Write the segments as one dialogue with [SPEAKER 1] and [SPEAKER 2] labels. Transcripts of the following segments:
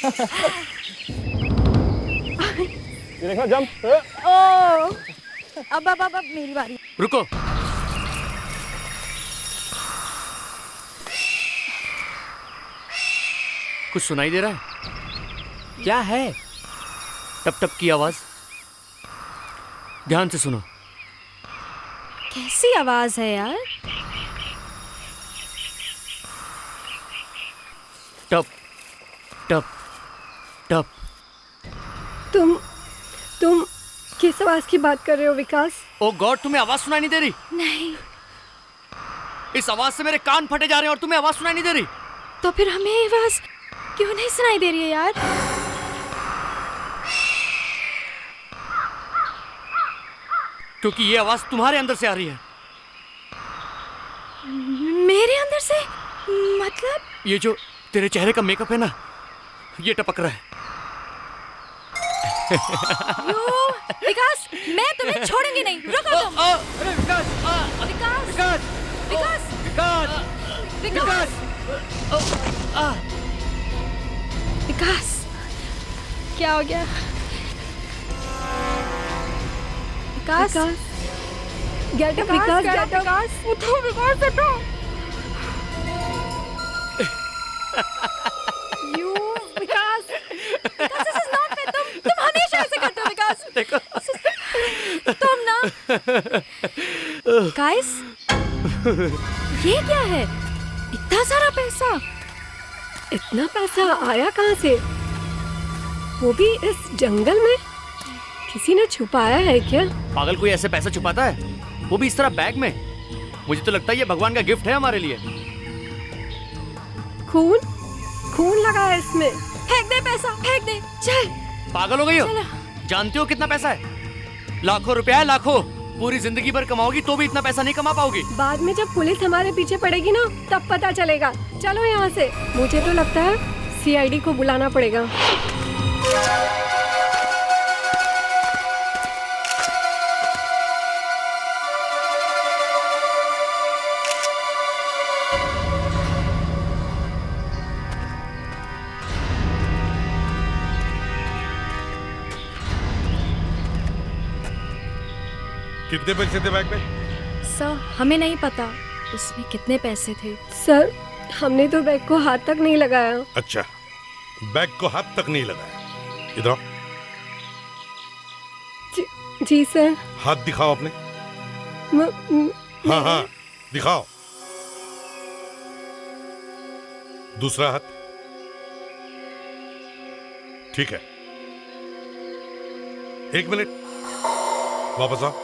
[SPEAKER 1] ये देखना जंप।
[SPEAKER 2] ओ अब मेरी बारी।
[SPEAKER 3] रुको। कुछ सुनाई दे रहा है?
[SPEAKER 4] क्या है?
[SPEAKER 3] टप टप की आवाज। ध्यान से सुनो।
[SPEAKER 2] कैसी आवाज है यार?
[SPEAKER 3] टप टप टप।
[SPEAKER 5] तुम किस आवाज की बात कर रहे हो विकास?
[SPEAKER 3] ओ गॉड, तुम्हें आवाज सुनाई नहीं दे रही?
[SPEAKER 2] नहीं।
[SPEAKER 3] इस आवाज से मेरे कान फटे जा रहे हैं और तुम्हें आवाज सुनाई नहीं दे रही?
[SPEAKER 2] तो फिर हमें ये आवाज क्यों नहीं सुनाई दे रही है यार?
[SPEAKER 3] क्योंकि ये आवाज तुम्हारे अंदर से आ रही है।
[SPEAKER 2] मेरे अंदर से? मतलब?
[SPEAKER 3] ये जो तेरे चेहरे का मेकअप है ना, ये टपक रहा है।
[SPEAKER 2] यो, विकास, मैं तुम्हें छोड़ूंगी नहीं। रुको तुम।
[SPEAKER 4] अरे विकास!
[SPEAKER 2] विकास!
[SPEAKER 4] विकास!
[SPEAKER 2] विकास!
[SPEAKER 4] विकास!
[SPEAKER 2] विकास! विकास! क्या हो गया? विकास!
[SPEAKER 5] गेट अप विकास, गेट अप।
[SPEAKER 2] विकास! उठो विकास, उठो। You Vikas! Vikas, this is not fair. तुम हमेशा ऐसे करते हो विकास।
[SPEAKER 3] देखो।
[SPEAKER 2] तुम ना। गाइस, ये क्या है? इतना सारा पैसा?
[SPEAKER 5] इतना पैसा आया कहाँ से? वो भी इस जंगल में? किसी ने छुपाया है क्या?
[SPEAKER 3] पागल, कोई ऐसे पैसा छुपाता है? वो भी इस तरह बैग में? मुझे तो लगता है ये भगवान का गिफ्ट है हमारे लिए।
[SPEAKER 5] खून लगा है इसमें।
[SPEAKER 2] फेंक दे पैसा, फेंक दे। चल।
[SPEAKER 3] पागल हो गई हो?
[SPEAKER 2] चलो।
[SPEAKER 3] जानती हो कितना पैसा है? लाखों रुपया है, लाखों। पूरी जिंदगी भर कमाओगी तो भी इतना पैसा नहीं कमा पाओगी।
[SPEAKER 5] बाद में जब पुलिस हमारे पीछे पड़ेगी ना, तब पता चलेगा। चलो यहाँ से। मुझे तो लगता है सीआईडी को बुलाना पड़ेगा।
[SPEAKER 1] कितने पैसे थे बैग में?
[SPEAKER 2] सर, हमें नहीं पता उसमें कितने पैसे थे।
[SPEAKER 5] सर, हमने तो बैग को हाथ तक नहीं लगाया।
[SPEAKER 1] अच्छा, बैग को हाथ तक नहीं लगाया। इधर आओ।
[SPEAKER 5] जी सर।
[SPEAKER 1] हाथ दिखाओ अपने। हाँ, दिखाओ। दूसरा हाथ। ठीक है। 1 मिनट, वापस आओ।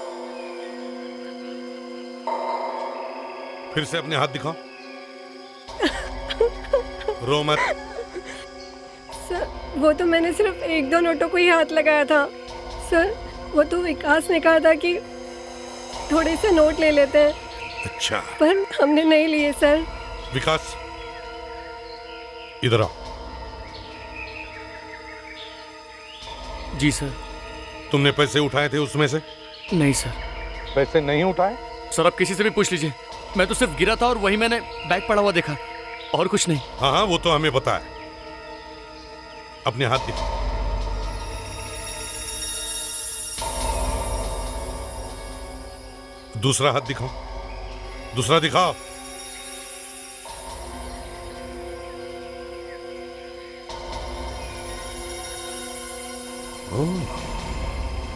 [SPEAKER 1] फिर से अपने हाथ दिखाओ। रो मत।
[SPEAKER 5] सर, वो तो मैंने सिर्फ 1-2 नोटों को ही हाथ लगाया था। सर, वो तो विकास ने कहा था कि थोड़े से नोट ले लेते हैं।
[SPEAKER 1] अच्छा,
[SPEAKER 5] पर हमने नहीं लिए सर।
[SPEAKER 1] विकास, इधर आओ।
[SPEAKER 3] जी सर।
[SPEAKER 1] तुमने पैसे उठाए थे उसमें से?
[SPEAKER 3] नहीं सर।
[SPEAKER 1] पैसे नहीं उठाए?
[SPEAKER 3] सर, आप किसी से भी पूछ लीजिए। मैं तो सिर्फ गिरा था और वही मैंने बैग पड़ा हुआ देखा, और कुछ नहीं।
[SPEAKER 1] हाँ हाँ, वो तो हमें पता है। अपने हाथ दिखाओ। दूसरा हाथ दिखाओ। दूसरा दिखाओ।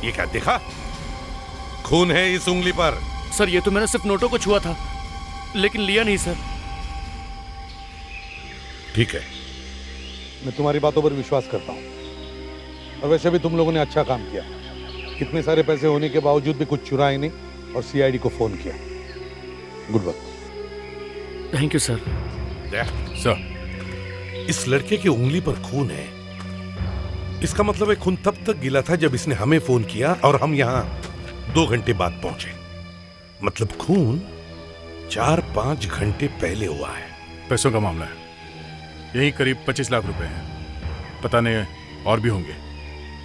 [SPEAKER 1] ये क्या देखा? खून है इस उंगली पर।
[SPEAKER 3] सर, ये तो मैंने सिर्फ नोटों को छुआ था, लेकिन लिया नहीं सर।
[SPEAKER 1] ठीक है, मैं तुम्हारी बातों पर विश्वास करता हूं। और वैसे भी तुम लोगों ने अच्छा काम किया। इतने सारे पैसे होने के बावजूद भी कुछ चुराए नहीं और सीआईडी को फोन किया। Good work.
[SPEAKER 3] Thank you sir.
[SPEAKER 1] Sir, इस लड़के की उंगली पर खून है। इसका मतलब है खून तब तक गिला था जब इसने हमें फोन किया और हम यहाँ 2 घंटे बाद पहुंचे। मतलब खून 4-5 घंटे पहले हुआ है।
[SPEAKER 6] पैसों का मामला है, यही करीब 25 लाख रुपए हैं। पता नहीं और भी होंगे,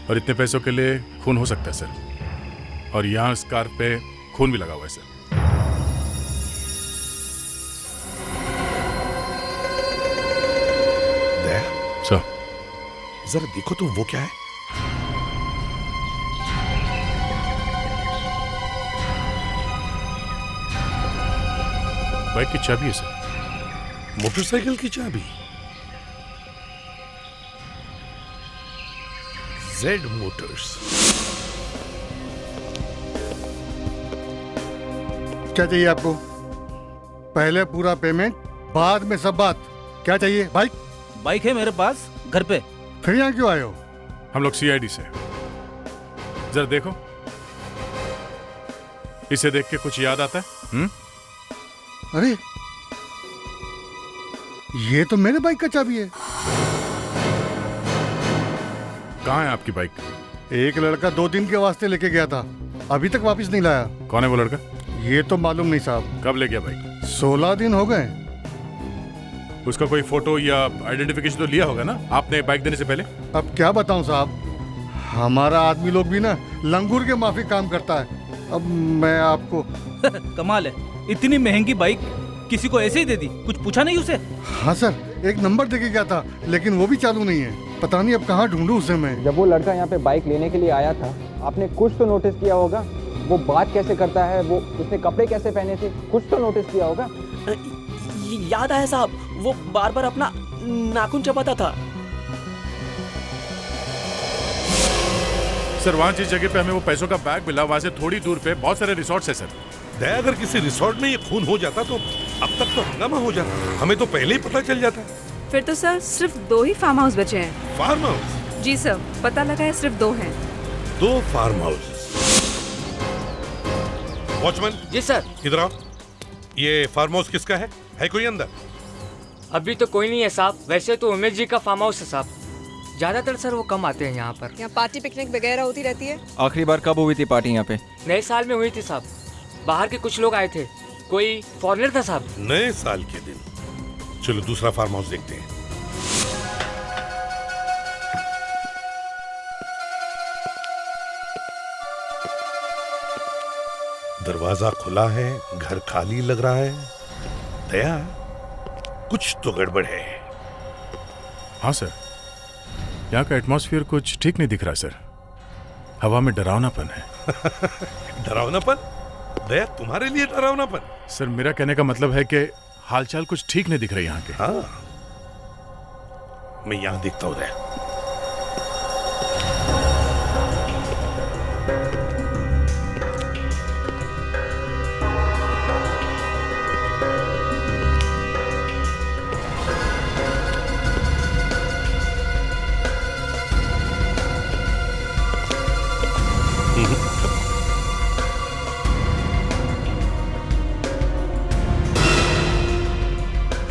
[SPEAKER 6] और इतने पैसों के लिए खून हो सकता है सर। और यहाँ स्कार्फ पे खून भी लगा हुआ है सर।
[SPEAKER 1] दया,
[SPEAKER 6] सर,
[SPEAKER 1] जरा देखो तो वो क्या है।
[SPEAKER 6] बाइक की चाबी है सर।
[SPEAKER 1] मोटरसाइकिल की चाबी। Z Motors.
[SPEAKER 7] क्या चाहिए आपको? पहले पूरा पेमेंट, बाद में सब बात। क्या चाहिए? बाइक?
[SPEAKER 4] बाइक है मेरे पास घर पे।
[SPEAKER 7] फिर यहाँ क्यों आए हो?
[SPEAKER 6] हम लोग सीआईडी से। जरा देखो, इसे देख के कुछ याद आता है?
[SPEAKER 7] अरे ये तो मेरे बाइक का चाबी है।
[SPEAKER 6] कहाँ है आपकी बाइक?
[SPEAKER 7] एक लड़का 2 दिन के वास्ते लेके गया था, अभी तक वापस नहीं लाया।
[SPEAKER 6] कौन है वो लड़का?
[SPEAKER 7] ये तो मालूम नहीं साहब।
[SPEAKER 6] कब ले गया बाइक?
[SPEAKER 7] 16 दिन हो गए।
[SPEAKER 6] उसका कोई फोटो या आइडेंटिफिकेशन तो लिया होगा ना आपने बाइक देने से पहले?
[SPEAKER 7] अब क्या बताऊं साहब, हमारा आदमी लोग भी ना लंगूर के माफी काम करता है। अब मैं आपको
[SPEAKER 4] कमाल है, इतनी महंगी बाइक किसी को ऐसे ही दे दी, कुछ पूछा नहीं उसे?
[SPEAKER 7] हाँ सर, एक नंबर देके गया था लेकिन वो भी चालू नहीं है। पता नहीं अब कहाँ ढूंढूं उसे मैं।
[SPEAKER 8] जब वो लड़का यहाँ पे बाइक लेने के लिए आया था, आपने कुछ तो नोटिस किया होगा। वो बात कैसे करता है, वो उसने कपड़े कैसे पहने थे, कुछ तो नोटिस किया होगा।
[SPEAKER 9] याद आया साहब, वो बार बार अपना नाखून चबाता था।
[SPEAKER 6] सर वहाँ जिस जगह पे हमें वो पैसों का बैग मिला, वहाँ से थोड़ी दूर पे बहुत सारे रिसोर्ट्स है सर।
[SPEAKER 1] दया, अगर किसी रिसोर्ट में ये खून हो जाता तो अब तक तो हंगामा हो जाता, हमें तो पहले ही पता चल जाता।
[SPEAKER 2] फिर तो सर सिर्फ 2 ही फार्म हाउस बचे हैं।
[SPEAKER 1] Farm house?
[SPEAKER 2] जी सर, पता लगा है सिर्फ 2 हैं।
[SPEAKER 1] 2 फार्म हाउस। वॉचमैन
[SPEAKER 3] जी सर।
[SPEAKER 1] इधर आओ। ये फार्म हाउस किसका है कोई अंदर?
[SPEAKER 10] अभी तो कोई नहीं है साहब, वैसे तो उमेश जी का फार्म हाउस है साहब। ज्यादातर सर वो कम आते हैं यहाँ पर।
[SPEAKER 2] यहाँ पार्टी पिकनिक वगैरह होती रहती है।
[SPEAKER 8] आखिरी बार कब हुई थी पार्टी यहाँ पे?
[SPEAKER 10] नए साल में हुई थी साहब, बाहर के कुछ लोग आए थे, कोई फॉरेनर था साहब।
[SPEAKER 1] नए साल के दिन। चलो दूसरा फार्म हाउस देखते हैं। दरवाजा खुला है, घर खाली लग रहा है। दया, कुछ तो गड़बड़ है।
[SPEAKER 6] हाँ सर, यहाँ का एटमॉस्फेयर कुछ ठीक नहीं दिख रहा सर। हवा में डरावनापन है।
[SPEAKER 1] डरावनापन? दया, तुम्हारे लिए डरावनापन?
[SPEAKER 6] सर मेरा कहने का मतलब है कि हालचाल कुछ ठीक नहीं दिख रहे यहाँ के।
[SPEAKER 1] हाँ, मैं यहाँ देखता हूँ दया।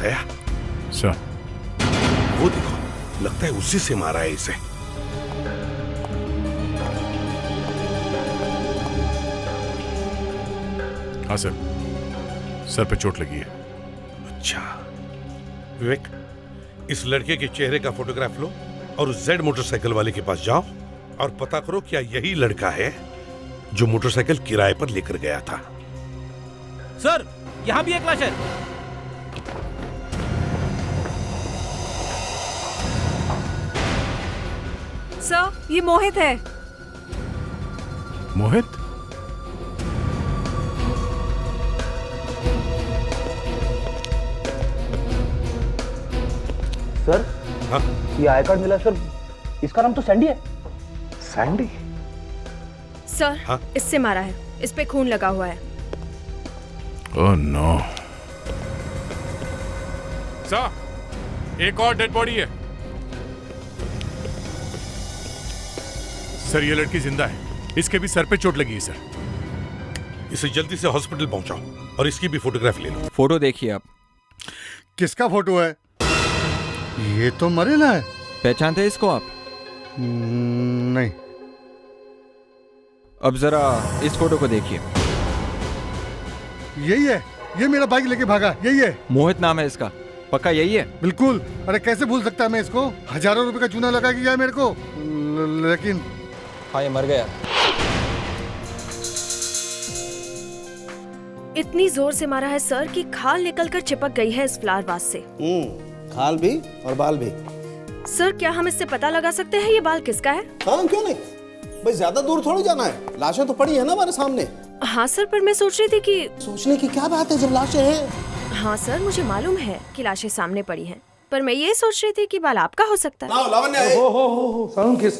[SPEAKER 1] दया,
[SPEAKER 6] सर
[SPEAKER 1] वो देखो, लगता है उसी से मारा है इसे।
[SPEAKER 6] हाँ सर, सर पे चोट लगी है।
[SPEAKER 1] अच्छा विवेक, इस लड़के के चेहरे का फोटोग्राफ लो और उस जेड मोटरसाइकिल वाले के पास जाओ और पता करो क्या यही लड़का है जो मोटरसाइकिल किराए पर लेकर गया था।
[SPEAKER 4] सर यहाँ भी एक लाश है।
[SPEAKER 2] सर ये मोहित है।
[SPEAKER 6] मोहित?
[SPEAKER 8] सर
[SPEAKER 1] हाँ?
[SPEAKER 8] ये आई कार्ड मिला सर, इसका नाम तो सैंडी है।
[SPEAKER 1] सैंडी?
[SPEAKER 2] सर
[SPEAKER 1] हाँ?
[SPEAKER 2] इससे मारा है, इस पे खून लगा हुआ है।
[SPEAKER 6] Oh no. सर, एक और डेड बॉडी है। सर ये लड़की जिंदा है, इसके भी सर पे चोट लगी है सर।
[SPEAKER 1] इसे जल्दी से हॉस्पिटल पहुंचाओ और इसकी भी फोटोग्राफ ले लो।
[SPEAKER 8] फोटो देखिए आप।
[SPEAKER 7] किसका फोटो है? ये तो मरेला है।
[SPEAKER 8] पहचानते हैं इसको आप?
[SPEAKER 7] नहीं।
[SPEAKER 8] अब जरा इस फोटो को देखिए।
[SPEAKER 7] यही है, ये मेरा बाइक लेके भागा, यही है।
[SPEAKER 8] मोहित नाम है इसका, पक्का यही है?
[SPEAKER 7] बिल्कुल। अरे कैसे भूल सकता है मैं इसको? हजारों रुपए का चूना लगा के गया मेरे को, लेकिन
[SPEAKER 8] हाँ ये मर गया।
[SPEAKER 2] इतनी जोर से मारा है सर कि खाल निकलकर चिपक गई है इस फ्लावर वास से।
[SPEAKER 11] खाल भी और बाल भी।
[SPEAKER 2] सर क्या हम इससे पता लगा सकते हैं ये बाल किसका है?
[SPEAKER 11] हाँ क्यों नहीं भाई, ज्यादा दूर थोड़ी जाना है, लाशें तो पड़ी है ना हमारे सामने।
[SPEAKER 2] हाँ सर, पर मैं सोच रही थी कि
[SPEAKER 11] सोचने की क्या बात है जब लाशें हैं।
[SPEAKER 2] हाँ सर, मुझे मालूम है कि लाशें सामने पड़ी हैं, पर मैं ये सोच रही थी कि बाल आपका हो सकता है।
[SPEAKER 11] लावण्य,
[SPEAKER 1] हो सालुंखे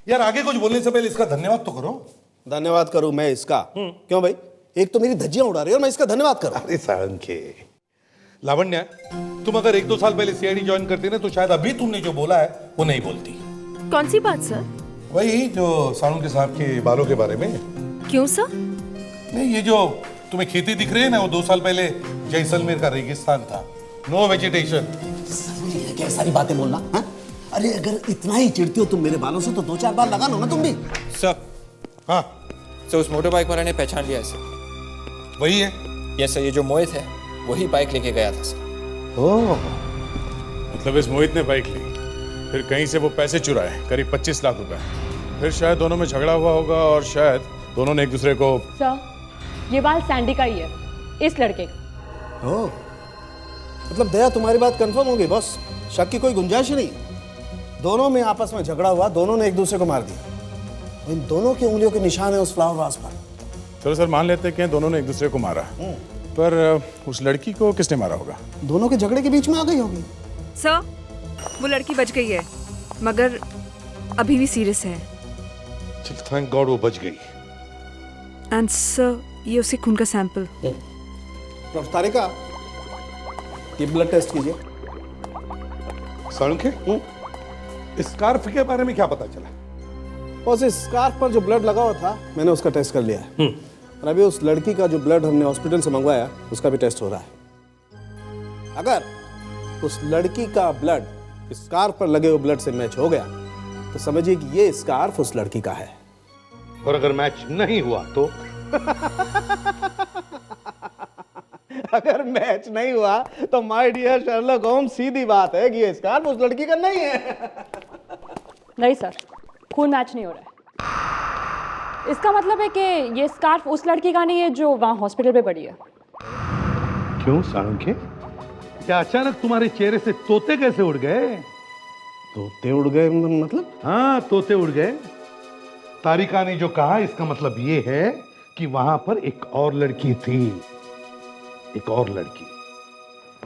[SPEAKER 1] यार, आगे कुछ बोलने से पहले इसका धन्यवाद तो करो।
[SPEAKER 11] धन्यवाद करूं मैं इसका? क्यों भाई, एक तो मेरी धज्जियां उड़ा रही है और मैं इसका धन्यवाद करूं?
[SPEAKER 1] अरे सालुंखे, लावण्य तुम अगर 1-2 साल पहले सीआईडी ज्वाइन करती ना तो शायद अभी तुमने जो बोला है वो नहीं बोलती।
[SPEAKER 2] कौन सी बात सर?
[SPEAKER 1] वही जो सालुंखे साहब के बालों के बारे में।
[SPEAKER 2] क्यों सर?
[SPEAKER 1] नहीं, ये जो तुम्हें खेती दिख रही है ना, वो 2 साल पहले जैसलमेर का रेगिस्तान था, नो वेजिटेशन।
[SPEAKER 11] क्या सारी बातें बोलना हा? अरे अगर इतना ही चिढ़ती हो तुम मेरे बालों से तो 2-4 बार लगा लो ना तुम भी।
[SPEAKER 8] सर,
[SPEAKER 1] हाँ
[SPEAKER 8] सर उस मोटर बाइक वाले ने पहचान लिया है सर।
[SPEAKER 1] वही है?
[SPEAKER 8] यस सर, ये जो मोहित है वही बाइक लेके गया था सर।
[SPEAKER 1] ओह,
[SPEAKER 6] मतलब इस मोहित ने बाइक ली, फिर कहीं से वो पैसे चुराए, करीब 25 लाख रुपए। फिर शायद दोनों में झगड़ा हुआ होगा और शायद दोनों ने एक दूसरे को।
[SPEAKER 12] सर, ये बाल सैंडी का ही है, इस लड़के का।
[SPEAKER 11] ओह, मतलब दया तुम्हारी बात कंफर्म होगी बॉस, शक की कोई गुंजाइश ही नहीं। दोनों में आपस में झगड़ा हुआ, दोनों ने एक दूसरे को मार दिया। इन दोनों की उंगलियों के निशान है उस फ्लावर वास पर।
[SPEAKER 6] चलो सर, मान लेते हैं कि दोनों ने एक दूसरे को मारा, पर उस लड़की को किसने मारा होगा?
[SPEAKER 11] दोनों के झगड़े के बीच में आ गई होगी।
[SPEAKER 2] सर, वो लड़की बच गई है, मगर अभी भी सीरियस है।
[SPEAKER 1] चल थैंक गॉड वो बच गई।
[SPEAKER 2] एंड सर, ये उसी खून का सैंपल।
[SPEAKER 11] तारिका, ये ब्लड टेस्ट कीजिए।
[SPEAKER 1] सालुंखे, स्कार्फ के बारे में क्या पता चला?
[SPEAKER 11] उस स्कार्फ पर जो ब्लड लगा हुआ था मैंने उसका टेस्ट कर लिया है, और अभी उस लड़की का जो ब्लड हमने हॉस्पिटल से मंगवाया उसका भी टेस्ट हो रहा है। अगर उस लड़की का ब्लड स्कार्फ पर लगे हुए ब्लड से मैच हो गया तो समझिए कि ये स्कार्फ उस लड़की का है।
[SPEAKER 1] और अगर मैच नहीं हुआ तो?
[SPEAKER 11] अगर मैच नहीं हुआ तो माय डियर शर्लक होम्स, सीधी बात है कि ये स्कार्फ उस लड़की का नहीं है।
[SPEAKER 12] नहीं सर, खून मैच नहीं हो रहा है। इसका मतलब है कि ये स्कार्फ उस लड़की का नहीं है जो वहाँ हॉस्पिटल पे पड़ी है।
[SPEAKER 1] क्यों सालुंखे, क्या अचानक तुम्हारे चेहरे से तोते कैसे उड़ गए?
[SPEAKER 11] तोते उड़ गए मतलब?
[SPEAKER 1] हाँ, तोते उड़ गए। तारिका ने जो कहा इसका मतलब ये है कि वहां पर एक और लड़की थी, एक और लड़की,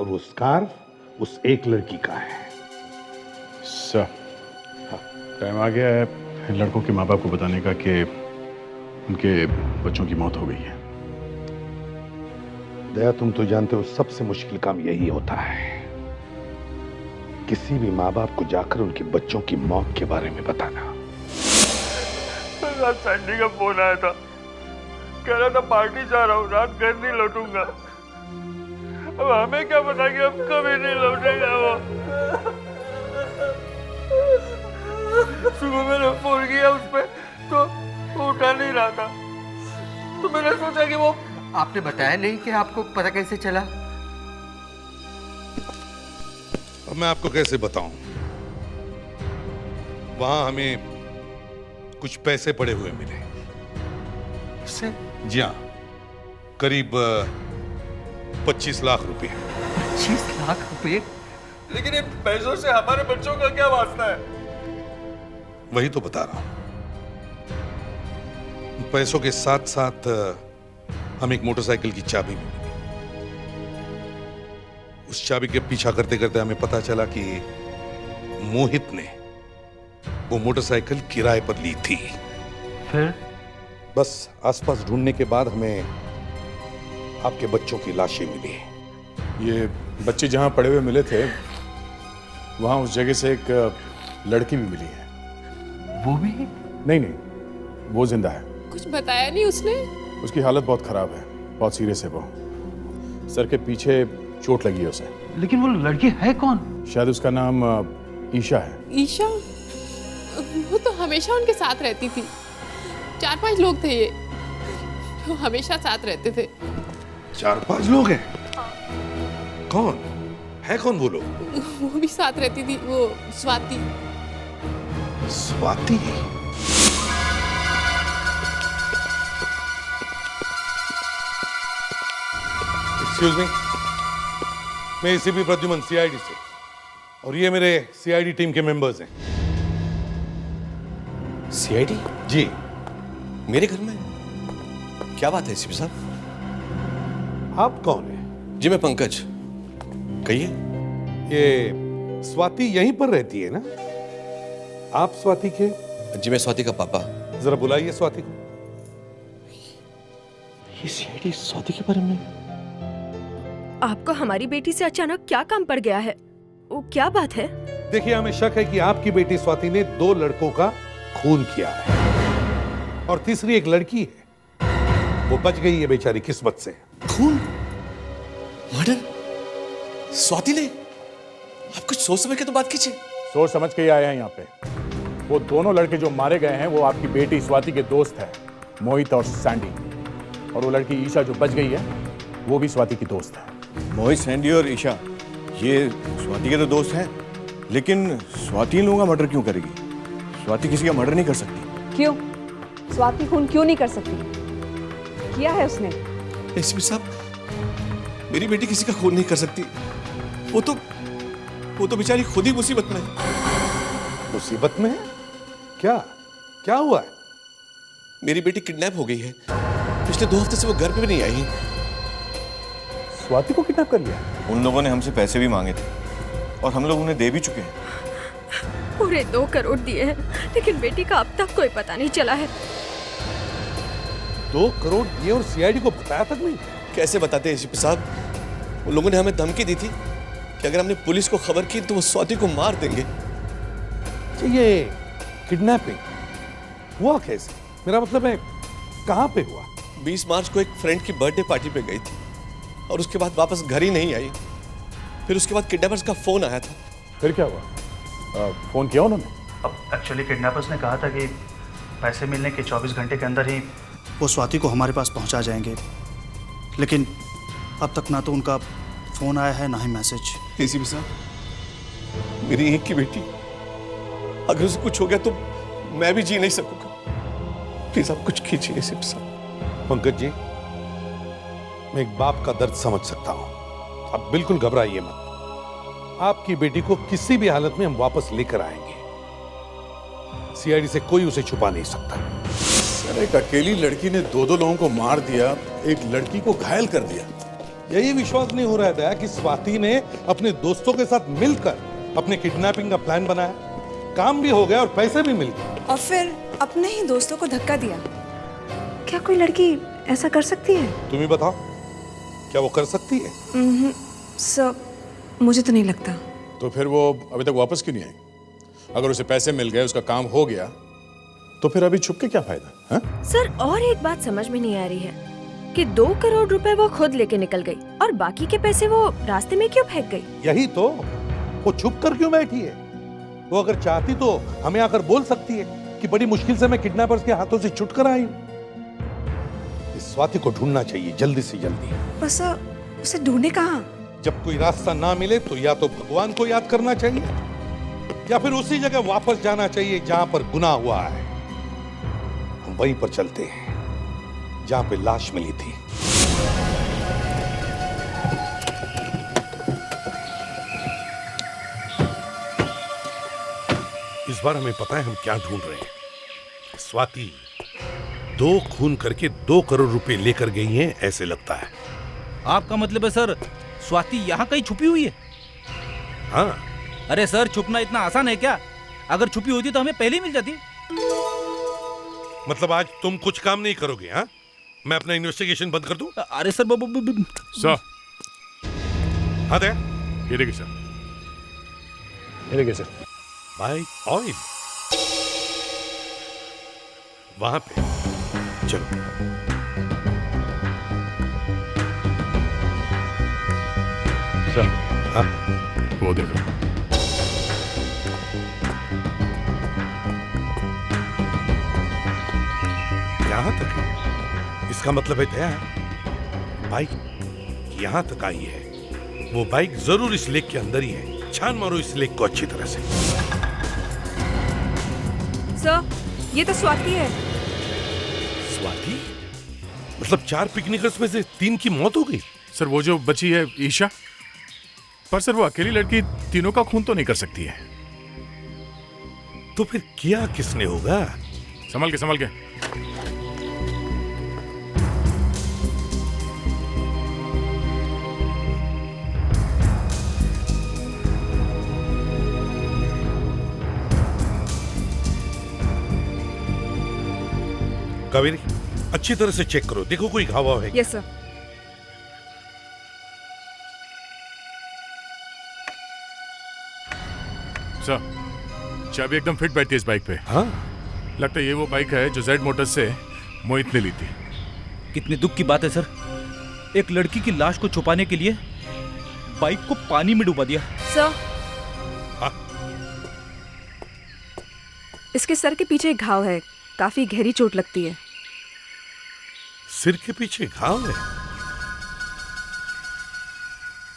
[SPEAKER 1] और वो स्कार्फ उस एक लड़की का है।
[SPEAKER 6] सर, टाइम आ गया है लड़कों के माँ बाप को बताने का कि उनके बच्चों की मौत हो गई है।
[SPEAKER 1] दया, तुम तो जानते हो सबसे मुश्किल काम यही होता है, किसी भी माँ बाप को जाकर उनके बच्चों की मौत के बारे में बताना।
[SPEAKER 10] रात सैंडी का फोन आया था, कह रहा था पार्टी जा रहा हूँ, रात घर नहीं लौटूंगा। अब हमें क्या पता कि अब कभी नहीं लौटेगा वो। सुबह मैंने फोन किया उस पर तो वो उठा नहीं रहा था, तो मैंने सोचा कि वो।
[SPEAKER 3] आपने बताया नहीं कि आपको पता कैसे चला?
[SPEAKER 1] अब मैं आपको कैसे बताऊं? वहां हमें कुछ पैसे पड़े हुए मिले।
[SPEAKER 3] उससे?
[SPEAKER 1] जी हाँ, करीब 25 लाख रुपए।
[SPEAKER 3] 25 लाख रुपए?
[SPEAKER 10] लेकिन इन पैसों से हमारे बच्चों का क्या वास्ता है?
[SPEAKER 1] वही तो बता रहा हूं। पैसों के साथ साथ हमें एक मोटरसाइकिल की चाबी भी मिली। उस चाबी के पीछा करते करते हमें पता चला कि मोहित ने वो मोटरसाइकिल किराए पर ली थी।
[SPEAKER 3] फिर?
[SPEAKER 1] बस आसपास ढूंढने के बाद हमें आपके बच्चों की लाशें मिली।
[SPEAKER 6] ये बच्चे जहाँ पड़े हुए मिले थे वहाँ उस जगह से एक लड़की भी मिली है।
[SPEAKER 3] वो भी?
[SPEAKER 6] नहीं, वो जिंदा है।
[SPEAKER 12] कुछ बताया नहीं उसने?
[SPEAKER 6] उसकी हालत बहुत खराब है, बहुत सीरियस है वो। सर के पीछे चोट लगी है उसे।
[SPEAKER 3] लेकिन वो लड़की है कौन?
[SPEAKER 6] शायद उसका नाम ईशा है।
[SPEAKER 12] ईशा? वो तो हमेशा उनके साथ रहती थी। 4-5 लोग थे ये, जो हमेशा साथ रहते थे।
[SPEAKER 1] 4-5 लोग हैं? कौन है? कौन वो लोग?
[SPEAKER 12] वो भी साथ रहती थी, वो स्वाति।
[SPEAKER 1] स्वाति? एक्सक्यूज मी, मैं एसीपी प्रद्युमन, सीआईडी से। और ये मेरे सीआईडी टीम के मेंबर्स हैं।
[SPEAKER 13] सीआईडी?
[SPEAKER 1] जी।
[SPEAKER 13] मेरे घर में? क्या बात है एसीपी साहब?
[SPEAKER 1] आप कौन हैं?
[SPEAKER 13] जी मैं पंकज। कहिए।
[SPEAKER 1] ये स्वाति यहीं पर रहती है ना? आप स्वाति के?
[SPEAKER 13] जी मैं स्वाति का पापा।
[SPEAKER 1] जरा बुलाइए स्वाति को।
[SPEAKER 13] ये सीआईडी स्वाति के बारे में?
[SPEAKER 2] आपको हमारी बेटी से अचानक क्या काम पड़ गया है? वो क्या बात है?
[SPEAKER 1] देखिए, हमें शक है कि आपकी बेटी स्वाति ने 2 लड़कों का खून किया है और तीसरी एक लड़की है, वो बच गई है बेचारी किस्मत से।
[SPEAKER 13] खून? मर्डर? स्वाति ने? आप कुछ सोच समझ के तो बात कीजिए।
[SPEAKER 6] सोच समझ के ही आए हैं यहाँ पे। वो दोनों लड़के जो मारे गए हैं वो आपकी बेटी स्वाति के दोस्त हैं, मोहित और सैंडी। और वो लड़की ईशा जो बच गई है वो भी स्वाति की दोस्त है।
[SPEAKER 14] मोहित, सैंडी और ईशा ये स्वाति के तो दोस्त हैं, लेकिन स्वाति इन लोगों का मर्डर क्यों करेगी? स्वाति किसी का मर्डर नहीं कर सकती।
[SPEAKER 12] क्यों? स्वाति खून क्यों नहीं कर सकती? किया है उसने।
[SPEAKER 13] एसीपी साहब, मेरी बेटी किसी का खून नहीं कर सकती। वो तो बेचारी खुद ही मुसीबत में है।
[SPEAKER 1] मुसीबत में है? क्या क्या हुआ है?
[SPEAKER 13] मेरी बेटी किडनैप हो गई है। पिछले 2 हफ्ते से वो घर पे भी नहीं आई।
[SPEAKER 6] स्वाति को किडनैप कर लिया?
[SPEAKER 14] उन लोगों ने हमसे पैसे भी मांगे थे और हम लोग उन्हें दे भी चुके हैं।
[SPEAKER 2] पूरे 2 करोड़ दिए हैं, लेकिन बेटी का अब तक कोई पता नहीं चला है।
[SPEAKER 1] 2 करोड़ दिए और सीआईडी को बताया तक नहीं?
[SPEAKER 13] कैसे बताते हैं एसीपी साहब? उन लोगों ने हमें धमकी दी थी कि अगर हमने पुलिस को खबर की तो वो स्वाति को मार देंगे।
[SPEAKER 1] ये किडनैपिंग हुआ कैसे? मेरा मतलब है कहां पे हुआ?
[SPEAKER 13] 20 मार्च को एक फ्रेंड की बर्थडे पार्टी पे गई थी और उसके बाद वापस घर ही नहीं आई। फिर उसके बाद किडनैपर्स का फोन आया था।
[SPEAKER 6] फिर क्या हुआ? फोन किया उन्होंने?
[SPEAKER 15] अब एक्चुअली किडनैपर्स ने कहा था कि पैसे मिलने के 24 घंटे के अंदर ही
[SPEAKER 16] वो स्वाति को हमारे पास पहुंचा जाएंगे, लेकिन अब तक ना तो उनका फोन आया है ना ही मैसेज।
[SPEAKER 13] एसीपी साहब, मेरी एक की बेटी, अगर उसे कुछ हो गया तो मैं भी जी नहीं सकूंगा। प्लीज आप कुछ कीजिए एसीपी साहब।
[SPEAKER 1] पंकज जी, मैं एक बाप का दर्द समझ सकता हूं। आप बिल्कुल घबराइए मत। आपकी बेटी को किसी भी हालत में हम वापस लेकर आएंगे। सीआईडी से कोई उसे छुपा नहीं सकता।
[SPEAKER 17] सर, एक अकेली लड़की ने 2 लोगों को मार दिया, एक लड़की को घायल कर दिया।
[SPEAKER 1] यही विश्वास नहीं हो रहा था कि स्वाति ने अपने दोस्तों के साथ मिलकर अपने किडनैपिंग का प्लान बनाया, काम भी हो गया और पैसे भी मिल गए,
[SPEAKER 18] और फिर अपने ही दोस्तों को धक्का दिया। क्या कोई लड़की ऐसा कर सकती है?
[SPEAKER 1] तुम ही बताओ, क्या वो कर सकती है?
[SPEAKER 18] सर, मुझे तो नहीं लगता।
[SPEAKER 6] तो फिर वो अभी तक वापस क्यों नहीं आई? अगर उसे पैसे मिल गए, उसका काम हो गया, तो फिर अभी छुप के क्या फायदा है?
[SPEAKER 2] सर, और एक बात समझ में नहीं आ रही है कि 2 करोड़ रुपए वो खुद लेके निकल गई और बाकी के पैसे वो रास्ते में क्यों फेंक गई?
[SPEAKER 1] यही तो, वो छुप कर क्यों बैठी है? वो अगर चाहती तो हमें आकर बोल सकती है कि बड़ी मुश्किल से मैं किडनैपर्स के हाथों से छुटकर आई हूँ। इस स्वाति को ढूंढना चाहिए जल्दी से जल्दी।
[SPEAKER 18] बस उसे ढूंढे कहाँ?
[SPEAKER 1] जब कोई रास्ता ना मिले तो या तो भगवान को याद करना चाहिए या फिर उसी जगह वापस जाना चाहिए जहां पर गुनाह हुआ है। हम वहीं पर चलते हैं जहां पे लाश मिली थी। इस बार हमें पता है हम क्या ढूंढ रहे हैं। स्वाति 2 खून करके 2 करोड़ रुपए लेकर गई हैं, ऐसे लगता है।
[SPEAKER 4] आपका मतलब है सर, स्वाति यहाँ कहीं छुपी हुई है?
[SPEAKER 1] हाँ।
[SPEAKER 4] अरे सर, छुपना इतना आसान है क्या? अगर छुपी होती तो हमें पहले ही मिल जाती।
[SPEAKER 1] मतलब आज तुम कुछ काम नहीं करोगे? हाँ, मैं अपना इन्वेस्टिगेशन बंद कर दूं?
[SPEAKER 4] अरे सर,
[SPEAKER 6] सर,
[SPEAKER 1] हाँ दे।
[SPEAKER 6] ये देखिए सर, ये देखिए सर,
[SPEAKER 1] बाइक ऑयल वहां पे। चलो
[SPEAKER 6] सर।
[SPEAKER 1] हाँ,
[SPEAKER 6] वो देखो।
[SPEAKER 1] यहां तक है। इसका मतलब है दया, बाइक यहां तक आई है। वो बाइक जरूर इस लेक के अंदर ही है। छान मारो इस लेक को अच्छी तरह से।
[SPEAKER 18] सर, ये तो स्वाति है।
[SPEAKER 1] स्वाति? मतलब 4 पिकनिकर्स में से 3 की मौत हो गई?
[SPEAKER 6] सर, वो जो बची है ईशा, पर सर वो अकेली लड़की तीनों का खून तो नहीं कर सकती है।
[SPEAKER 1] तो फिर किया किसने होगा?
[SPEAKER 6] संभल के।
[SPEAKER 1] कावेरी, अच्छी तरह से चेक करो, देखो कोई घाव है।
[SPEAKER 18] Yes sir.
[SPEAKER 6] सर, चाबी एकदम फिट बैठती है इस बाइक पे।
[SPEAKER 1] हाँ?
[SPEAKER 6] लगता है ये वो बाइक है जो जेड मोटर्स से मोहित ने ली थी।
[SPEAKER 4] कितने दुख की बात है सर, एक लड़की की लाश को छुपाने के लिए बाइक को पानी में डुबा दिया।
[SPEAKER 18] सर, इसके सर के पीछे एक घाव है, काफी गहरी चोट लगती है।
[SPEAKER 1] सिर के पीछे घाव है?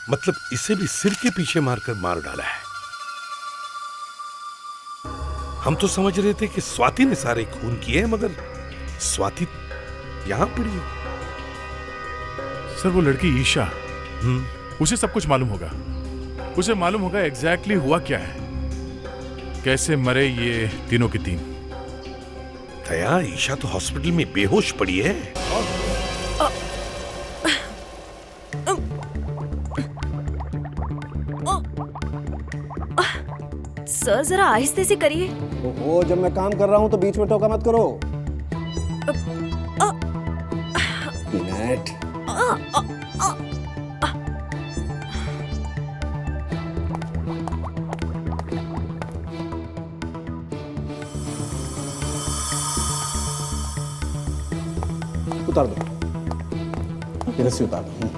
[SPEAKER 1] मतलब इसे भी सिर के पीछे मारकर मार डाला है। हम तो समझ रहे थे कि स्वाति ने सारे खून किए हैं, मगर स्वाति यहां पड़ी है।
[SPEAKER 6] सर वो लड़की ईशा, उसे सब कुछ मालूम होगा। उसे मालूम होगा एग्जैक्टली हुआ क्या है, कैसे मरे ये तीनों के तीन।
[SPEAKER 1] दया, ईशा तो हॉस्पिटल में बेहोश पड़ी है।
[SPEAKER 2] सर जरा आहिस्ते से करिए।
[SPEAKER 11] ओहो, जब मैं काम कर रहा हूं तो बीच में टोका मत करो। मिनट। उतार दो, ये रस्सी उतार दो।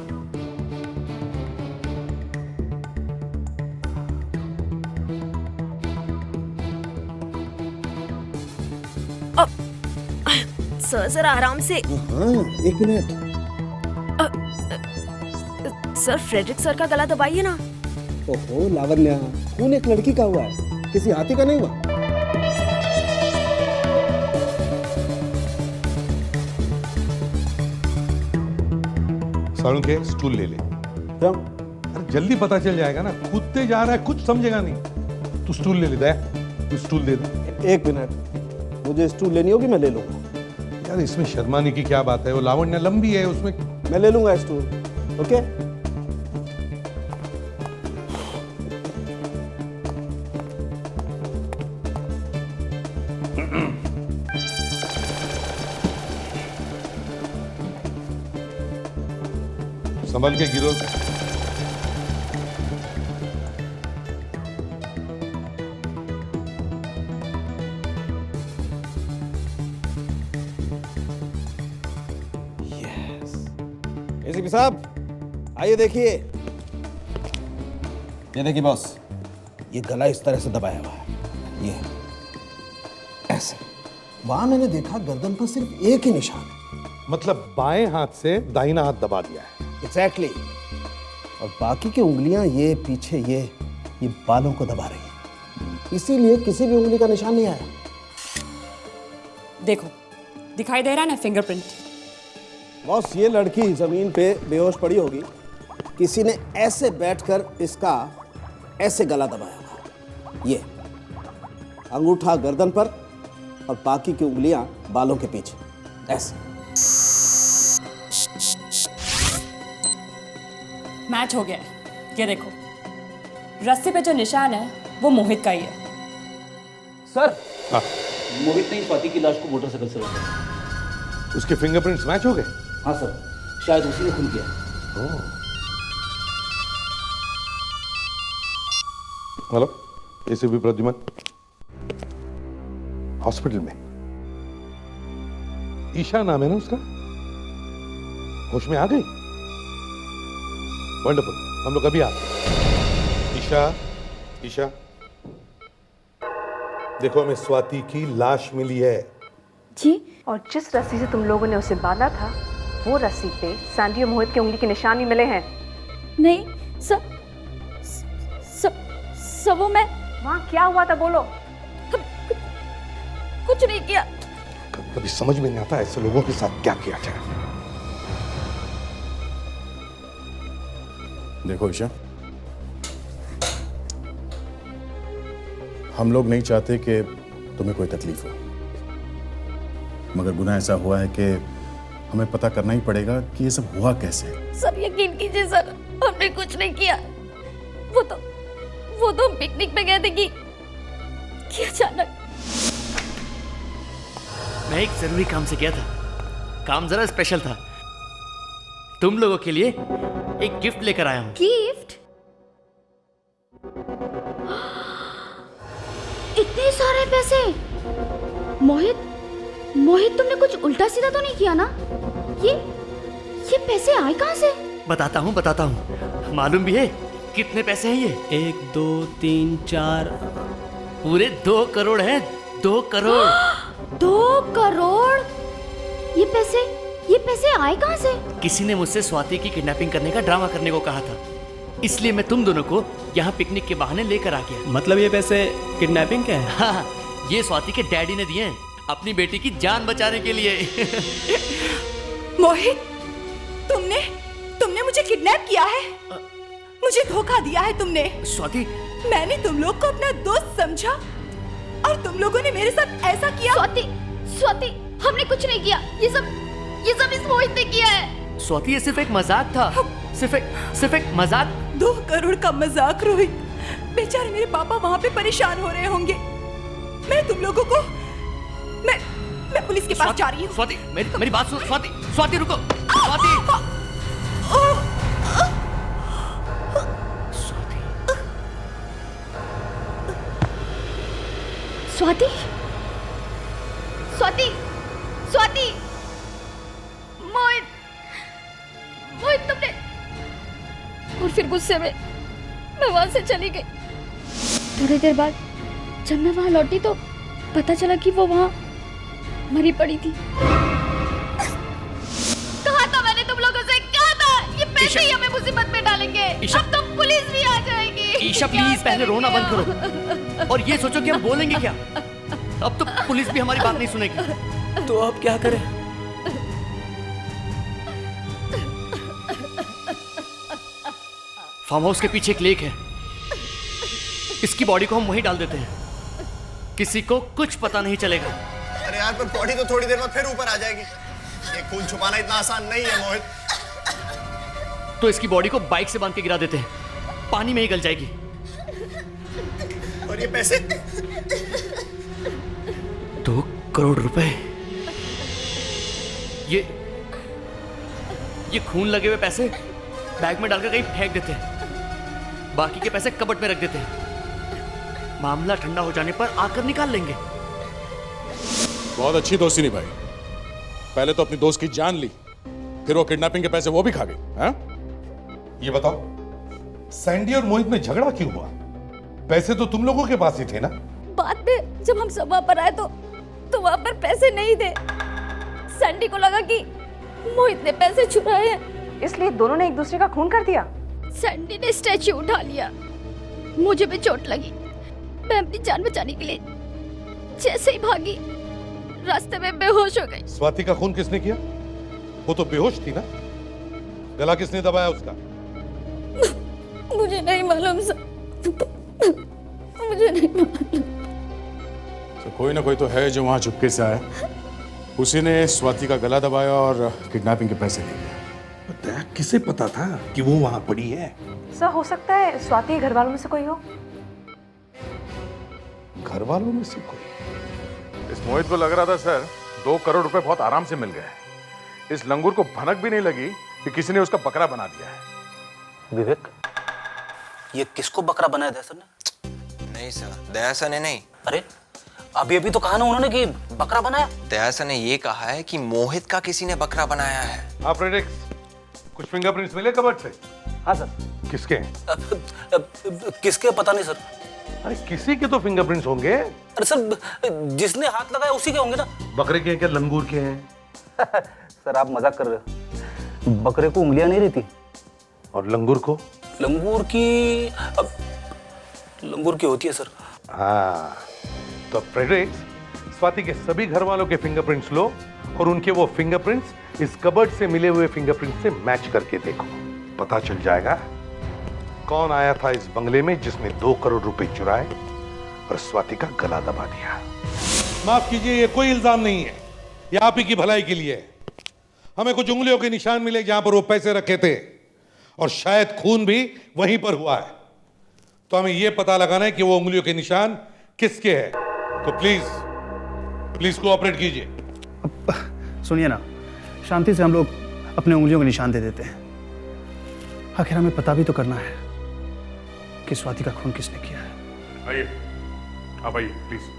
[SPEAKER 2] सर जरा आराम से।
[SPEAKER 11] हाँ, एक मिनट।
[SPEAKER 2] सर फ्रेडरिक सर का गला दबाइए ना।
[SPEAKER 11] ओहो लावण्या, खून एक लड़की का हुआ है, किसी हाथी का नहीं हुआ।
[SPEAKER 1] सालुंखे, स्टूल ले ले।
[SPEAKER 11] क्यों?
[SPEAKER 1] अरे जल्दी पता चल जाएगा ना, कूदते जा रहा है, कुछ समझेगा नहीं। तू स्टूल ले ले, तू स्टूल दे दे।
[SPEAKER 11] एक मिनट, मुझे स्टूल लेनी होगी, मैं ले लूंगा।
[SPEAKER 1] यार इसमें शर्माने की क्या बात है, वो लावण्या लंबी है, उसमें
[SPEAKER 11] मैं ले लूंगा स्टूल। ओके?
[SPEAKER 1] संभल के गिरो।
[SPEAKER 11] एसीपी साहब, आइए देखिए। ये देखिए बॉस, ये गला इस तरह से दबाया हुआ है, ये ऐसे। वहां मैंने देखा गर्दन पर सिर्फ एक ही निशान है।
[SPEAKER 1] मतलब बाएं हाथ से दाहिना हाथ दबा दिया है।
[SPEAKER 11] एग्जैक्टली। और बाकी की उंगलियां ये पीछे ये बालों को दबा रही हैं, इसीलिए किसी भी उंगली का निशान नहीं आया।
[SPEAKER 12] देखो, दिखाई दे रहा है ना फिंगरप्रिंट।
[SPEAKER 11] बॉस, ये लड़की जमीन पे बेहोश पड़ी होगी, किसी ने ऐसे बैठकर इसका ऐसे गला दबाया होगा। ये अंगूठा गर्दन पर और बाकी की उंगलियां बालों के पीछे ऐसे।
[SPEAKER 12] मैच हो गया है। ये देखो, रस्सी पे जो निशान है वो मोहित का ही है।
[SPEAKER 19] सर,
[SPEAKER 1] हाँ।
[SPEAKER 19] मोहित ने स्वाति की लाश को मोटरसाइकिल से रोका।
[SPEAKER 1] उसके फिंगरप्रिंट्स मैच हो गए?
[SPEAKER 19] हाँ सर, शायद उसी ने खून किया।
[SPEAKER 1] हेलो, एसीपी प्रद्युमन, हॉस्पिटल में ईशा नाम है ना उसका? होश में आ गई? वंडरफुल, हम लोग अभी आते हैं। ईशा, देखो हमें स्वाति की लाश मिली है।
[SPEAKER 18] जी, और जिस रस्सी से तुम लोगों ने उसे बांधा था, वो रस्सी पे सैंडी और मोहित के उंगली के निशान भी मिले हैं।
[SPEAKER 12] नहीं, सब वो मैं
[SPEAKER 18] वहाँ क्या हुआ था, बोलो।
[SPEAKER 12] कुछ नहीं किया।
[SPEAKER 1] कभी समझ में नहीं आता ऐसे लोगों के साथ क्या किया जाए।
[SPEAKER 14] देखो ईशा,
[SPEAKER 6] हम लोग नहीं चाहते कि तुम्हें कोई तकलीफ हो, मगर गुनाह ऐसा हुआ है कि हमें पता करना ही पड़ेगा कि ये सब हुआ कैसे।
[SPEAKER 20] सर यकीन कीजिए सर, हमने कुछ नहीं किया। वो तो हम पिकनिक पे गए थे कि अचानक।
[SPEAKER 3] मैं एक जरूरी काम से गया था, काम जरा स्पेशल था। तुम लोगों के लिए एक गिफ्ट लेकर आया हूं।
[SPEAKER 20] गिफ्ट? इतने सारे पैसे? मोहित तुमने कुछ उल्टा सीधा तो नहीं किया ना? ये पैसे आए कहां से?
[SPEAKER 3] बताता हूं। मालूम भी है कितने पैसे हैं ये?
[SPEAKER 9] 1 2 3 4
[SPEAKER 3] पूरे 2 करोड़ हैं। 2 करोड़।
[SPEAKER 20] 2 करोड़? ये पैसे आए कहां से?
[SPEAKER 3] किसी ने मुझसे स्वाति की किडनैपिंग करने का ड्रामा करने को कहा था, इसलिए मैं तुम दोनों को यहाँ पिकनिक के बहाने लेकर आ गया।
[SPEAKER 9] मतलब ये पैसे किडनैपिंग के हैं?
[SPEAKER 3] हाँ, ये स्वाति के डैडी ने दिए हैं अपनी बेटी की जान बचाने के लिए।
[SPEAKER 21] मोहित, तुमने मुझे किडनैप किया है, मुझे धोखा दिया है तुमने।
[SPEAKER 3] स्वाति,
[SPEAKER 21] मैंने तुम लोग को अपना दोस्त समझा और तुम लोगों ने मेरे साथ ऐसा किया।
[SPEAKER 20] स्वाति, हमने कुछ नहीं किया। ये सब इस मोहित ने किया है।
[SPEAKER 3] स्वाति, ये सिर्फ एक मजाक था। सिर्फ एक मजाक।
[SPEAKER 21] 2 करोड़ का मजाक रोहित। बेचारे मेरे पापा वहाँ पे परेशान हो रहे होंगे। मैं तुम लोगों को मैं पुलिस के पास जा रही हूँ।
[SPEAKER 3] स्वाति, मेरी बात सुन। स्वाति रुको।
[SPEAKER 20] स्वाति, मोहित तुमने। और फिर गुस्से में मैं वहां से चली गई। थोड़ी देर बाद जब मैं वहां लौटी तो पता चला कि वो वहां मरी पड़ी थी। कहा था मैंने तुम लोगों से, कहा था ये पैसे ही हमें मुसीबत में डालेंगे। अब तो पुलिस भी आ जाएगी।
[SPEAKER 3] ईशा प्लीज पहले रोना बंद करो और ये सोचो कि हम बोलेंगे क्या। अब तो पुलिस भी हमारी बात नहीं सुनेगी।
[SPEAKER 9] तो अब क्या करें?
[SPEAKER 3] फार्म हाउस के पीछे एक लेक है, इसकी बॉडी को हम वहीं डाल देते हैं, किसी को कुछ पता नहीं चलेगा।
[SPEAKER 14] अरे यार, पर बॉडी तो थोड़ी देर बाद फिर ऊपर आ जाएगी। ये खून छुपाना इतना आसान नहीं है मोहित।
[SPEAKER 3] तो इसकी बॉडी को बाइक से बांध के गिरा देते हैं, पानी में ही गल जाएगी।
[SPEAKER 14] और ये पैसे?
[SPEAKER 3] 2 करोड़ रुपए। ये खून लगे हुए पैसे बैग में डालकर कहीं फेंक देते हैं, बाकी के पैसे कबर्ड में रख देते हैं। मामला ठंडा हो जाने पर आकर निकाल लेंगे।
[SPEAKER 6] बहुत अच्छी दोस्ती निभाई। पहले तो अपनी दोस्त की जान ली, फिर वो किडनैपिंग के पैसे वो भी खा गई। हाँ?
[SPEAKER 1] ये बताओ, सैंडी और मोहित में झगड़ा क्यों हुआ? पैसे तो तुम लोगों के पास ही थे ना?
[SPEAKER 20] बाद में जब हम सब वहां पर आए तो वहां पर पैसे नहीं थे। सैंडी को लगा कि मोहित ने पैसे चुराए हैं,
[SPEAKER 18] इसलिए दोनों ने एक दूसरे का खून कर दिया।
[SPEAKER 20] सैंडी ने स्टैच्यू उठा लिया, मुझे भी चोट लगी। मैं अपनी जान बचाने के लिए जैसे ही भागी, रास्ते में बेहोश हो गई।
[SPEAKER 1] स्वाति का खून किसने किया? वो तो बेहोश थी ना? गला किसने दबाया उसका?
[SPEAKER 20] मुझे नहीं मालूम सर, मुझे नहीं मालूम।
[SPEAKER 6] तो कोई ना कोई तो है जो वहां चुपके से आया, उसी ने स्वाति का गला दबाया और किडनैपिंग के पैसे ले लिया।
[SPEAKER 1] किसे पता था कि वो वहां पड़ी है?
[SPEAKER 18] सर, हो सकता है स्वाति के घर वालों में से कोई हो।
[SPEAKER 1] घर वालों में से कोई?
[SPEAKER 6] इस मोहित को लग रहा था सर 2 करोड़ रुपए बहुत आराम से मिल गए। इस लंगूर को भनक भी नहीं लगी कि किसी ने उसका बकरा बना दिया है।
[SPEAKER 16] विवेक, ये किसको बकरा बनाया दयासन ने?
[SPEAKER 22] नहीं सर, दयासन ने नहीं।
[SPEAKER 16] अरे अभी तो कहा ना उन्होंने कि बकरा बनाया।
[SPEAKER 22] दयासन ने ये कहा है कि मोहित का किसी ने बकरा बनाया है।
[SPEAKER 1] आप रेडिक्स, कुछ फिंगरप्रिंट्स मिले कबर्ड से?
[SPEAKER 16] हाँ सर।
[SPEAKER 1] किसके?
[SPEAKER 16] किसके पता नहीं सर।
[SPEAKER 1] अरे किसी के तो फिंगरप्रिंट्स होंगे।
[SPEAKER 16] अरे सर, जिसने हाथ लगाया उसी के होंगे ना।
[SPEAKER 1] बकरे के हैं क्या, लंगूर के हैं?
[SPEAKER 16] सर आप मजाक कर रहे हो। बकरे को उंगलियां नहीं रहती।
[SPEAKER 1] और लंगूर को?
[SPEAKER 16] लंगूर की होती है सर।
[SPEAKER 1] हाँ, तो फ्रेडरिक्स, स्वाति के सभी घर वालों के फिंगरप्रिंट्स लो और उनके वो फिंगरप्रिंट्स इस कबर्ड से मिले हुए फिंगरप्रिंट से मैच करके देखो। पता चल जाएगा कौन आया था इस बंगले में जिसने 2 करोड़ रुपए चुराए और स्वाति का गला दबा दिया। माफ कीजिए, ये कोई इल्जाम नहीं है, ये आप ही की भलाई के लिए है। हमें कुछ उंगलियों के निशान मिले जहां पर वो पैसे रखे थे, और शायद खून भी वहीं पर हुआ है। तो हमें यह पता लगाना है कि वो उंगलियों के निशान किसके हैं। तो प्लीज कोऑपरेट कीजिए।
[SPEAKER 16] सुनिए ना, शांति से हम लोग अपने उंगलियों के निशान दे देते हैं। आखिर हमें पता भी तो करना है कि स्वाति का खून किसने किया है।
[SPEAKER 6] आइए, आप आइए प्लीज।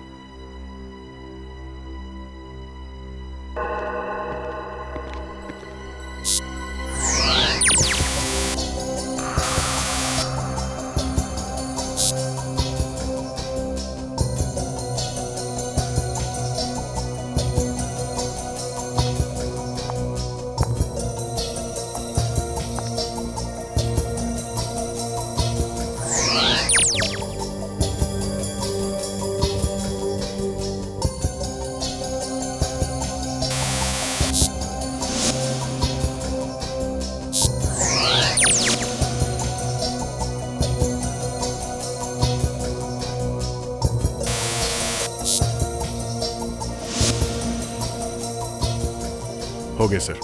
[SPEAKER 6] हो गए सर।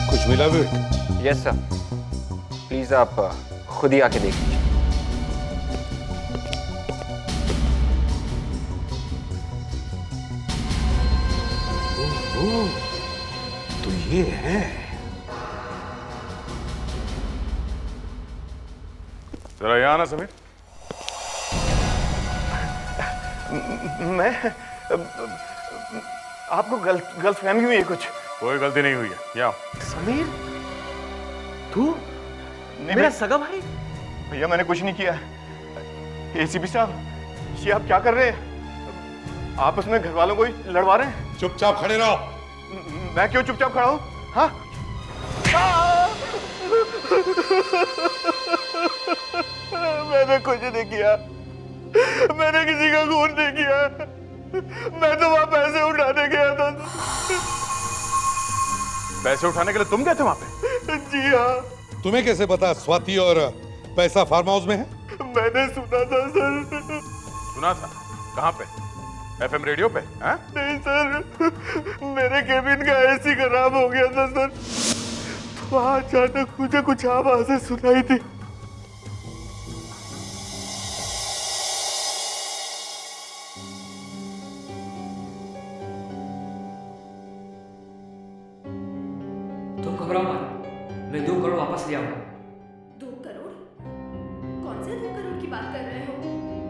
[SPEAKER 1] कुछ मिला भी?
[SPEAKER 22] यस सर, प्लीज आप खुद ही आके देख लीजिए।
[SPEAKER 1] तो ये है।
[SPEAKER 6] जरा यहाँ आना समीर।
[SPEAKER 13] मैं आपको गलत फहमी हुई है कुछ।
[SPEAKER 6] कोई गलती नहीं हुई है, यहाँ
[SPEAKER 13] समीर, तू मेरा सगा भाई? भैया मैंने कुछ नहीं किया। एसीपी साहब, ये आप क्या कर रहे हैं? आपस में घर वालों को ही लड़वा रहे हैं।
[SPEAKER 1] चुपचाप खड़े रहो।
[SPEAKER 13] मैं क्यों चुपचाप खड़ा हूं? हाँ? मैंने कुछ नहीं किया, मैंने किसी का खून नहीं किया। मैं तो वहां पैसे उठाने गया था।
[SPEAKER 6] पैसे उठाने के लिए तुम गए थे वहां पे?
[SPEAKER 13] जी हाँ।
[SPEAKER 1] तुम्हें कैसे पता स्वाति और पैसा फार्म हाउस में है?
[SPEAKER 13] मैंने सुना था सर।
[SPEAKER 6] सुना था? कहाँ पे? एफएम रेडियो पे? हाँ?
[SPEAKER 13] नहीं सर, मेरे केबिन का एसी खराब हो गया था सर, तो अचानक मुझे कुछ आवाजें सुनाई थी।
[SPEAKER 5] तुम घबराओ मत, मैं 2 करोड़ वापस ले आऊंगा।
[SPEAKER 21] 2 करोड़? कौन से 2 करोड़ की बात कर रहे हो?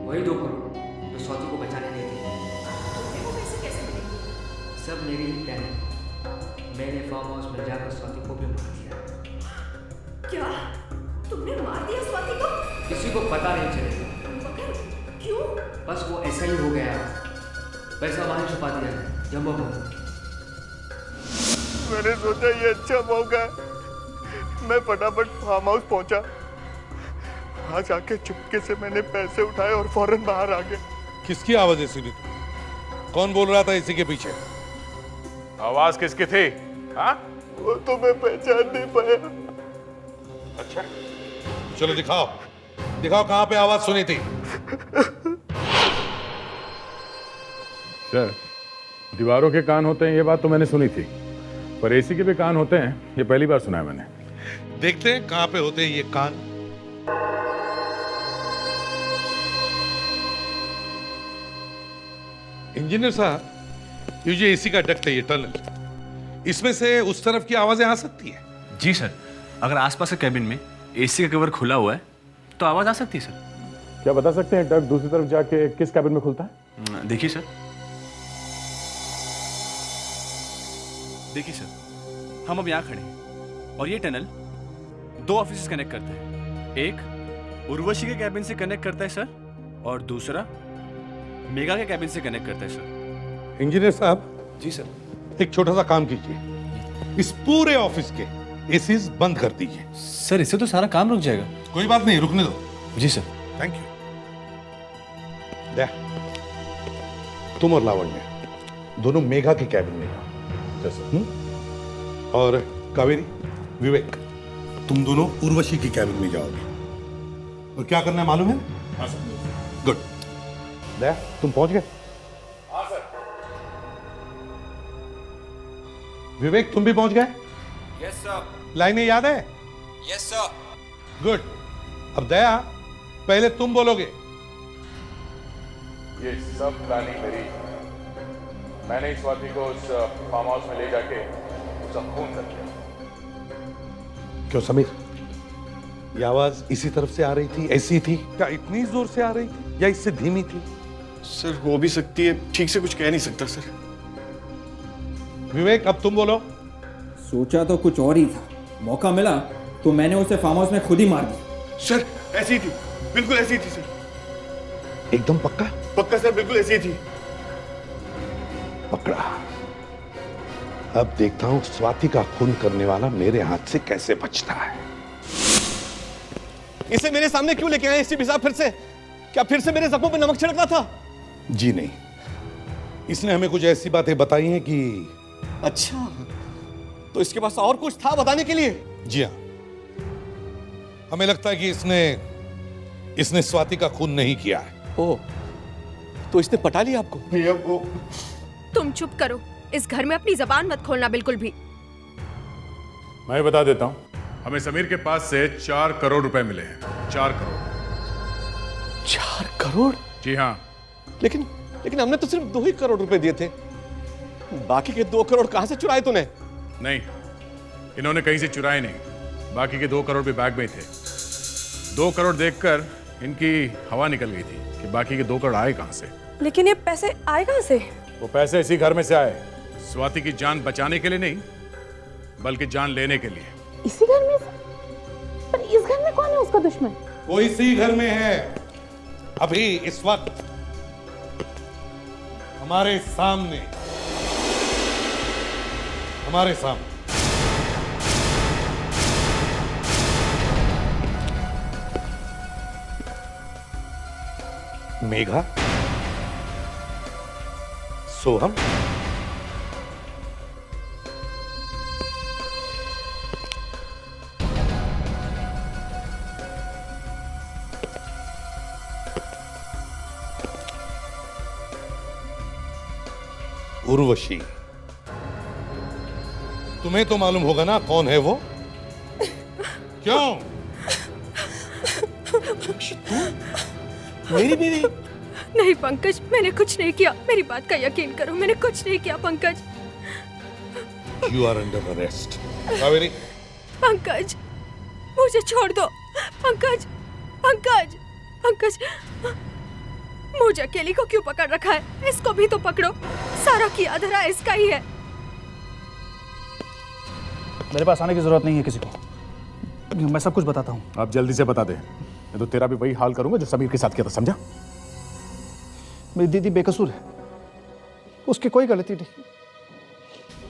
[SPEAKER 5] वही 2 करोड़ जो स्वाति को बचाने गए थे।
[SPEAKER 21] तुम्हें वो पैसे कैसे मिलेंगे?
[SPEAKER 5] सब मेरी ही प्लान है। मैंने फार्म हाउस में जाकर स्वाति को भी मार दिया।
[SPEAKER 21] क्या? तुमने मार दिया स्वाति को?
[SPEAKER 5] किसी को पता नहीं चलेगा।
[SPEAKER 21] मगर क्यों?
[SPEAKER 5] बस वो ऐसा ही हो गया। पैसा वहां छुपा दिया है, जम्बो में।
[SPEAKER 13] मैंने सोचा ये अच्छा मौका है। मैं फटाफट फार्म हाउस पहुंचा। वहां जाके चुपके से मैंने पैसे उठाए और फौरन बाहर आ गया।
[SPEAKER 1] किसकी आवाजें सुनी? कौन बोल रहा था इसी के पीछे?
[SPEAKER 6] आवाज किसकी थी? हाँ?
[SPEAKER 13] वो तो मैं पहचान नहीं पाया।
[SPEAKER 1] अच्छा, चलो दिखाओ कहां पे आवाज सुनी थी।
[SPEAKER 6] सर, दीवारों के कान होते हैं ये बात तो मैंने सुनी थी, पर एसी के भी कान होते हैं ये पहली बार सुना है मैंने।
[SPEAKER 1] देखते हैं कहां पे होते हैं ये कान। इंजीनियर साहब, ये जो एसी का डक्ट है, ये टनल, इसमें से उस तरफ की आवाजें आ सकती है?
[SPEAKER 7] जी सर, अगर आसपास के कैबिन में एसी का कवर खुला हुआ है तो आवाज आ सकती है सर।
[SPEAKER 6] क्या बता सकते हैं डक्ट दूसरी तरफ जाके किस कैबिन में खुलता है?
[SPEAKER 7] देखिए सर, देखिए सर, हम अब यहाँ खड़े हैं और ये टनल 2 ऑफिस कनेक्ट करता है। एक उर्वशी के कैबिन से कनेक्ट करता है सर, और दूसरा मेगा के कैबिन से कनेक्ट करता है सर।
[SPEAKER 1] इंजीनियर साहब।
[SPEAKER 7] जी सर।
[SPEAKER 1] एक छोटा सा काम कीजिए, इस पूरे ऑफिस के एसीज बंद कर दीजिए।
[SPEAKER 7] सर, इससे तो सारा काम रुक जाएगा।
[SPEAKER 1] कोई बात नहीं, रुकने दो।
[SPEAKER 7] जी सर।
[SPEAKER 1] Thank you. तुम और लावण्य दोनों मेघा के कैबिन में जाओ। जैसे और कावेरी, विवेक, तुम दोनों उर्वशी की कैबिन में जाओगे। और क्या करना है मालूम है? हाँ सर। गुड। दया, तुम पहुंच गए?
[SPEAKER 6] हाँ सर।
[SPEAKER 1] विवेक, तुम भी पहुंच गए?
[SPEAKER 22] Yes sir.
[SPEAKER 1] लाइनें याद है?
[SPEAKER 22] Yes sir.
[SPEAKER 1] गुड। अब दया, पहले तुम बोलोगे।
[SPEAKER 6] ये सब प्लानिंग मेरी। मैंने इस स्वाति को उस फार्म हाउस में ले जाके उसका खून कर दिया।
[SPEAKER 1] क्यों समीर, ये आवाज इसी तरफ से आ रही थी? ऐसी थी क्या? इतनी जोर से आ रही थी या इससे धीमी थी?
[SPEAKER 14] सर हो भी सकती है, ठीक से कुछ कह नहीं सकता सर।
[SPEAKER 1] विवेक, अब तुम बोलो।
[SPEAKER 8] सोचा तो कुछ और ही था, मौका मिला तो मैंने उसे फार्म हाउस में खुद ही मार दिया।
[SPEAKER 14] सर ऐसी थी, बिल्कुल ऐसी थी सर।
[SPEAKER 1] एकदम पक्का?
[SPEAKER 14] पक्का सर, बिल्कुल ऐसी थी।
[SPEAKER 1] पकड़ा। अब देखता हूं स्वाति का खून करने वाला मेरे हाथ से कैसे बचता है।
[SPEAKER 14] इसे मेरे सामने क्यों लेके आए एसीपी साहब फिर से? क्या फिर से मेरे जख्मों पे नमक छिड़कना था?
[SPEAKER 1] जी नहीं, इसने हमें कुछ ऐसी बातें बताई हैं कि।
[SPEAKER 14] अच्छा, तो इसके पास और कुछ था बताने के लिए?
[SPEAKER 1] जी हाँ, हमें लगता है कि इसने स्वाति का खून नहीं किया है।
[SPEAKER 14] ओह, तो इसने पटा लिया आपको? भैया वो।
[SPEAKER 2] तुम चुप करो, इस घर में अपनी जबान मत खोलना बिल्कुल भी।
[SPEAKER 6] मैं बता देता हूं, हमें समीर के पास से 4 करोड़ रुपए मिले हैं। 4 करोड़।
[SPEAKER 14] 4 करोड़?
[SPEAKER 6] जी हाँ।
[SPEAKER 14] लेकिन हमने तो सिर्फ 2 ही करोड़ रुपए दिए थे। बाकी के 2 करोड़ कहां से चुराए तूने?
[SPEAKER 6] नहीं, इन्होंने कहीं से चुराए नहीं। बाकी के 2 करोड़ भी बैग में थे। 2 करोड़ देखकर इनकी हवा निकल गई थी कि बाकी के 2 करोड़ आए कहां से।
[SPEAKER 21] लेकिन ये पैसे आए कहां से?
[SPEAKER 6] वो पैसे इसी घर में से आए। स्वाति की जान बचाने के लिए नहीं, बल्कि जान लेने के लिए।
[SPEAKER 21] इसी घर में? पर इस घर में कौन है उसका दुश्मन?
[SPEAKER 1] वो इसी घर में है, अभी इस वक्त हमारे सामने। मेघा, सोहम, उर्वशी। तुम्हें तो मालूम होगा ना कौन है वो? क्यों?
[SPEAKER 14] मेरी बीवी?
[SPEAKER 2] नहीं पंकज, मैंने कुछ नहीं किया। मेरी बात का यकीन करो, मैंने कुछ नहीं किया Pankaj.
[SPEAKER 1] You are under arrest. Kaveri.
[SPEAKER 2] Pankaj, मुझे छोड़ दो। पंकज, पंकज, पंकज, मुझे अकेली को क्यों पकड़ रखा है? इसको भी तो पकड़ो। सारा की आधा इसका ही है।
[SPEAKER 16] मेरे पास आने की जरूरत नहीं है किसी को, मैं सब कुछ बताता हूँ।
[SPEAKER 6] आप जल्दी से बता दे, मैं तो तेरा भी वही हाल करूंगा जो समीर के साथ किया था, समझा?
[SPEAKER 16] मेरी दीदी बेकसूर है, उसकी कोई गलती नहीं।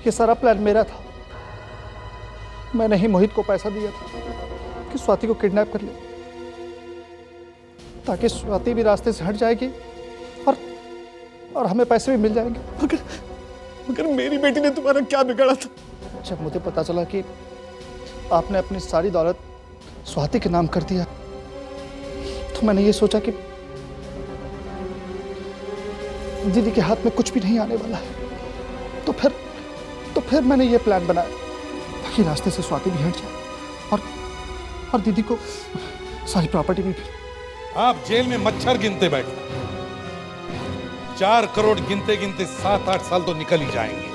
[SPEAKER 16] ये सारा प्लान मेरा था। मैंने ही मोहित को पैसा दिया था कि स्वाति को किडनैप कर ले, ताकि स्वाति भी रास्ते से हट जाएगी और हमें पैसे भी मिल जाएंगे।
[SPEAKER 14] मगर मेरी बेटी ने तुम्हारा क्या बिगाड़ा था?
[SPEAKER 16] जब मुझे पता चला कि आपने अपनी सारी दौलत स्वाति के नाम कर दिया, तो मैंने ये सोचा कि दीदी के हाथ में कुछ भी नहीं आने वाला है। तो फिर मैंने ये प्लान बनाया ताकि रास्ते से स्वाति भी हट जाए और दीदी को सारी प्रॉपर्टी भी।
[SPEAKER 1] आप जेल में मच्छर गिनते बैठे। 4 करोड़ गिनते गिनते 7-8 साल तो निकल ही जाएंगे।